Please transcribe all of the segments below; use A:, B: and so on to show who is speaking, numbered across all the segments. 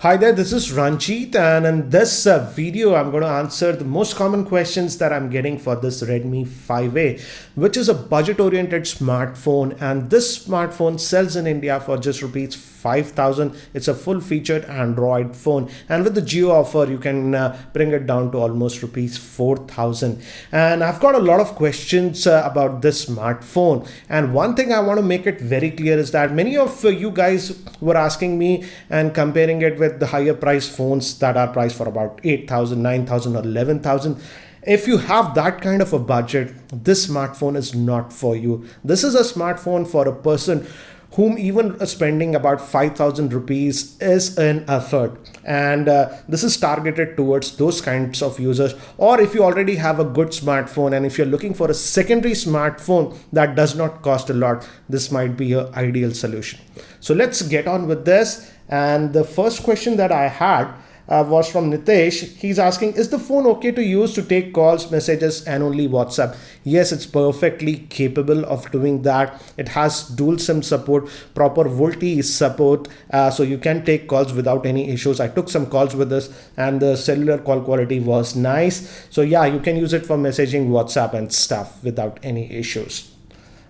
A: Hi there, this is Ranjit, and in this video, I'm going to answer the most common questions that I'm getting for this Redmi 5A, which is a budget-oriented smartphone. And this smartphone sells in India for just rupees 5,000. It's a full-featured Android phone, and with the Geo offer, you can bring it down to almost rupees 4,000. And I've got a lot of questions about this smartphone. And one thing I want to make it very clear is that many of you guys were asking me and comparing it with the higher price phones that are priced for about 8,000, 9,000, or 11,000. If you have that kind of a budget, this smartphone is not for you. This is a smartphone for a person whom even spending about 5,000 rupees is an effort, and this is targeted towards those kinds of users. Or if you already have a good smartphone and if you're looking for a secondary smartphone that does not cost a lot, this might be your ideal solution. So let's get on with this. And the first question that I had was from Nitesh. He's asking, is the phone okay to use to take calls, messages, and only WhatsApp? Yes, it's perfectly capable of doing that. It has dual SIM support, proper VoLTE support, so you can take calls without any issues. I took some calls with this and the cellular call quality was nice. So yeah, you can use it for messaging, WhatsApp, and stuff without any issues.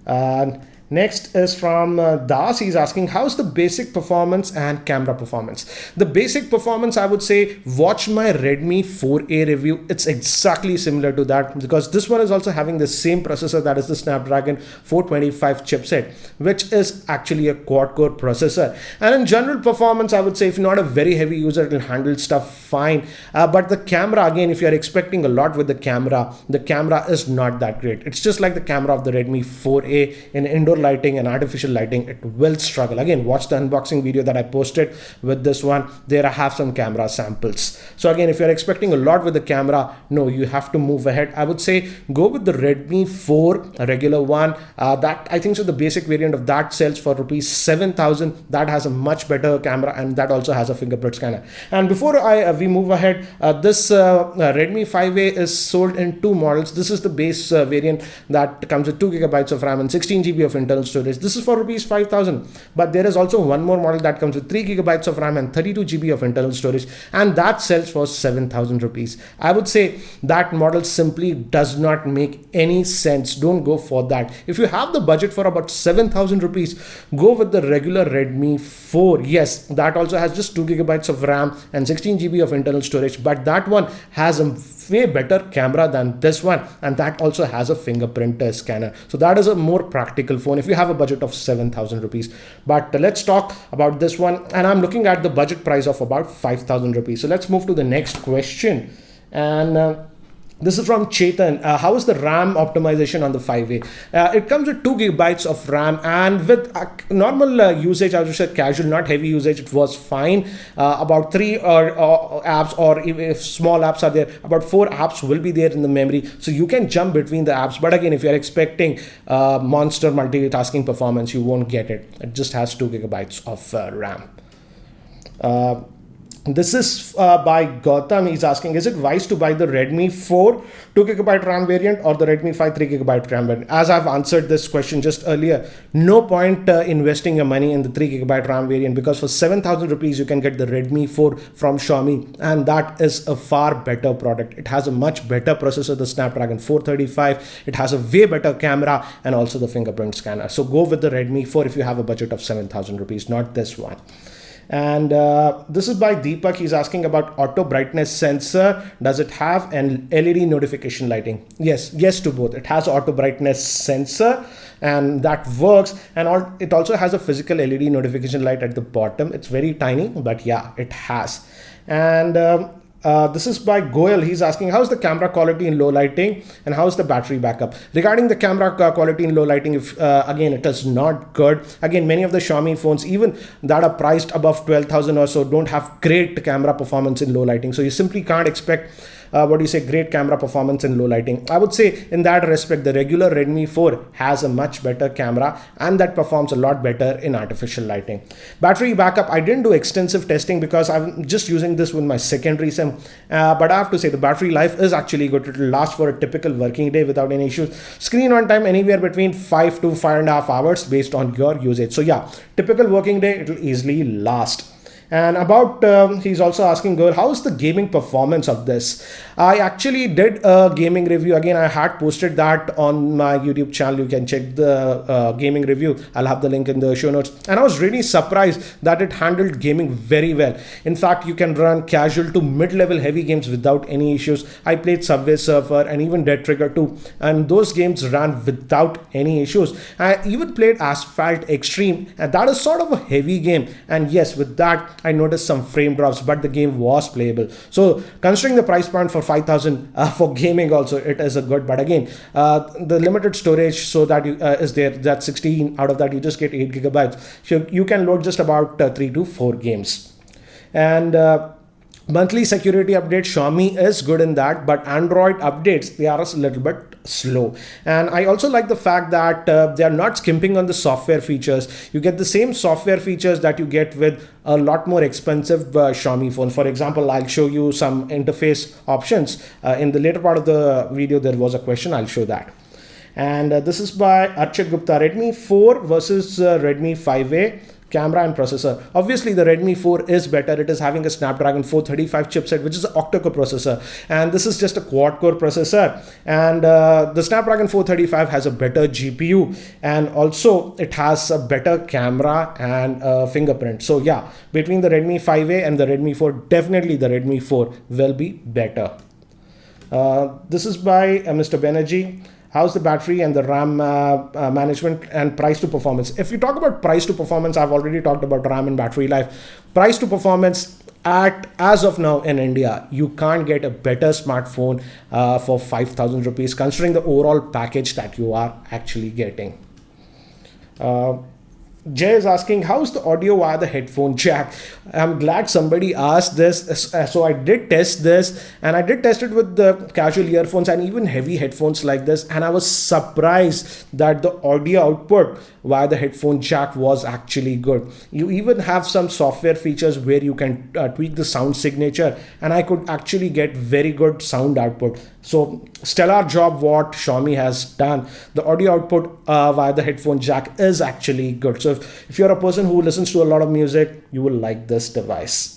A: And next is from Das. He's asking, how's the basic performance and camera performance? The basic performance, I would say, watch my Redmi 4A review. It's exactly similar to that, because this one is also having the same processor, that is the Snapdragon 425 chipset, which is actually a quad-core processor. And in general performance, I would say if you're not a very heavy user, it will handle stuff fine. But the camera, again, if you're expecting a lot with the camera is not that great. It's just like the camera of the Redmi 4A in indoor lighting and artificial lighting. It will struggle. Again, watch the unboxing video that I posted with this one. There I have some camera samples. So again, if you're expecting a lot with the camera, no, you have to move ahead. I would say go with the Redmi 4, a regular one. That I think so the basic variant of that sells for rupees 7,000. That has a much better camera, and that also has a fingerprint scanner. And before we move ahead, this Redmi 5A is sold in two models. This is the base variant that comes with 2 gigabytes of RAM and 16 GB of internal storage. This is for rupees 5,000. But there is also one more model that comes with 3 gigabytes of RAM and 32 GB of internal storage, and that sells for 7,000 rupees. I would say that model simply does not make any sense. Don't go for that. If you have the budget for about 7,000 rupees, go with the regular Redmi 4. Yes, that also has just 2 gigabytes of RAM and 16 GB of internal storage, but that one has a way better camera than this one, and that also has a fingerprint scanner. So that is a more practical phone if you have a budget of 7,000 rupees. But let's talk about this one, and I'm looking at the budget price of about 5,000 rupees. So let's move to the next question. And this is from Chetan. How is the RAM optimization on the 5A? It comes with 2 gigabytes of RAM, and with normal usage, I would say casual, not heavy usage, it was fine. About 3 apps, or if small apps are there, about 4 apps will be there in the memory, so you can jump between the apps. But again, if you're expecting monster multitasking performance, you won't get it. It just has 2 gigabytes of RAM. This is by Gautam. He's asking, is it wise to buy the Redmi 4 2 gigabyte RAM variant or the Redmi 5 3 gigabyte RAM variant? As I've answered this question just earlier, no point investing your money in the 3 gigabyte RAM variant, because for 7,000 rupees you can get the Redmi 4 from Xiaomi, and that is a far better product. It has a much better processor, the Snapdragon 435. It has a way better camera and also the fingerprint scanner. So go with the Redmi 4 if you have a budget of 7,000 rupees, not this one. And this is by Deepak. He's asking about auto brightness sensor. Does it have an LED notification lighting? Yes to both. It has auto brightness sensor, and that works, and it also has a physical LED notification light at the bottom. It's very tiny, but yeah, it has. And this is by Goel. He's asking, how's the camera quality in low lighting and how's the battery backup? Regarding the camera quality in low lighting, if again, it is not good. Again, many of the Xiaomi phones, even that are priced above 12,000 or so, don't have great camera performance in low lighting. So you simply can't expect great camera performance in low lighting. I would say in that respect, the regular Redmi 4 has a much better camera, and that performs a lot better in artificial lighting. Battery backup, I didn't do extensive testing because I'm just using this with my secondary SIM, but I have to say the battery life is actually good. It will last for a typical working day without any issues. Screen on time anywhere between 5 to 5.5 hours based on your usage. So yeah, typical working day, it will easily last. And about, he's also asking, girl, how's the gaming performance of this? I actually did a gaming review. Again, I had posted that on my YouTube channel. You can check the gaming review. I'll have the link in the show notes. And I was really surprised that it handled gaming very well. In fact, you can run casual to mid-level heavy games without any issues. I played Subway Surfer and even Dead Trigger 2, and those games ran without any issues. I even played Asphalt Extreme, and that is sort of a heavy game. And yes, with that, I noticed some frame drops, but the game was playable. So considering the price point for 5,000 for gaming also, it is a good. But again, the limited storage so that is there, that 16 out of that you just get 8 gigabytes. So you can load just about 3 to 4 games. And monthly security update, Xiaomi is good in that, but Android updates, they are a little bit slow. And I also like the fact that they are not skimping on the software features. You get the same software features that you get with a lot more expensive Xiaomi phones. For example, I'll show you some interface options. In the later part of the video, there was a question, I'll show that. And this is by Archit Gupta, Redmi 4 versus Redmi 5A. Camera and processor. Obviously, the Redmi 4 is better. It is having a Snapdragon 435 chipset, which is an octa-core processor, and this is just a quad-core processor. And the Snapdragon 435 has a better GPU, and also it has a better camera and fingerprint. So yeah, between the Redmi 5A and the Redmi 4, definitely the Redmi 4 will be better. This is by Mr. Banerjee. How's the battery and the RAM management and price to performance? If you talk about price to performance, I've already talked about RAM and battery life. Price to performance, as of now in India, you can't get a better smartphone for 5,000 rupees, considering the overall package that you are actually getting. Jay is asking, how's the audio via the headphone jack? I'm glad somebody asked this. So I did test this, and I did test it with the casual earphones and even heavy headphones like this. And I was surprised that the audio output via the headphone jack was actually good. You even have some software features where you can tweak the sound signature, and I could actually get very good sound output. So stellar job what Xiaomi has done. The audio output via the headphone jack is actually good. So if you're a person who listens to a lot of music, you will like this device.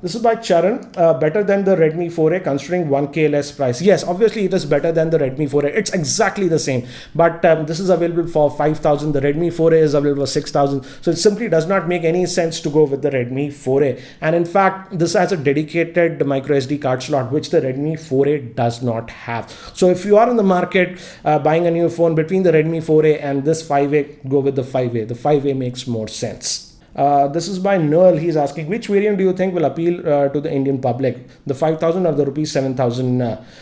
A: This is by Charan. Better than the Redmi 4A considering 1K less price. Yes, obviously it is better than the Redmi 4A. It's exactly the same, but this is available for 5,000. The Redmi 4A is available for 6,000. So it simply does not make any sense to go with the Redmi 4A. And in fact, this has a dedicated micro SD card slot, which the Redmi 4A does not have. So if you are in the market buying a new phone between the Redmi 4A and this 5A, go with the 5A. The 5A makes more sense. This is by Noel. He's asking, which variant do you think will appeal to the Indian public, the 5,000 or the rupees 7,000?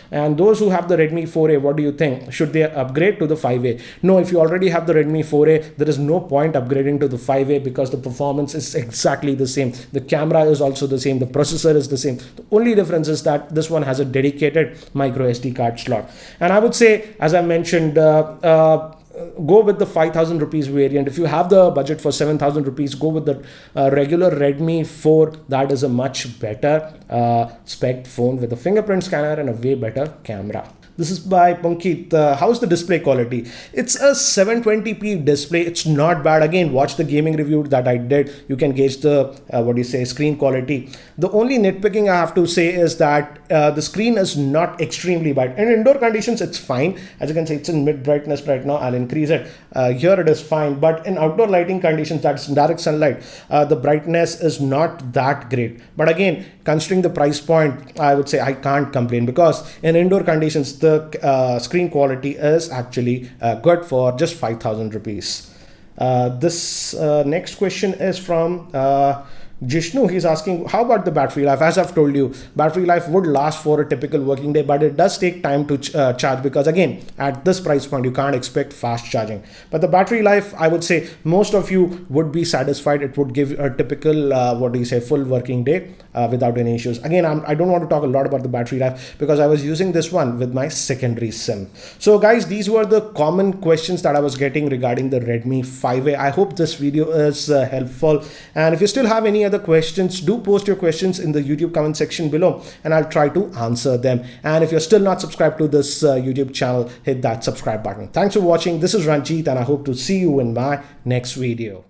A: And those who have the Redmi 4A, what do you think? Should they upgrade to the 5A? No, if you already have the Redmi 4A, there is no point upgrading to the 5A because the performance is exactly the same. The camera is also the same. The processor is the same. The only difference is that this one has a dedicated micro SD card slot. And I would say, as I mentioned, go with the 5,000 rupees variant. If you have the budget for 7,000 rupees, go with the regular Redmi 4. That is a much better spec phone with a fingerprint scanner and a way better camera. This is by Pankit. How's the display quality? It's a 720p display. It's not bad. Again, watch the gaming review that I did. You can gauge the screen quality. The only nitpicking I have to say is that the screen is not extremely bright. In indoor conditions, it's fine. As you can see, it's in mid brightness right now. I'll increase it. Here it is fine. But in outdoor lighting conditions, that's direct sunlight, the brightness is not that great. But again, considering the price point, I would say I can't complain because in indoor conditions, the screen quality is actually good for just 5,000 rupees. This next question is from Jishnu. He's asking, how about the battery life? As I've told you, battery life would last for a typical working day, but it does take time to charge because again, at this price point, you can't expect fast charging. But the battery life, I would say most of you would be satisfied. It would give a typical, full working day without any issues. Again, I don't want to talk a lot about the battery life because I was using this one with my secondary SIM. So guys, these were the common questions that I was getting regarding the Redmi 5A. I hope this video is helpful. And if you still have any other questions, do post your questions in the YouTube comment section below and I'll try to answer them. And if you're still not subscribed to this YouTube channel, hit that subscribe button. Thanks for watching. This is Ranjit and I hope to see you in my next video.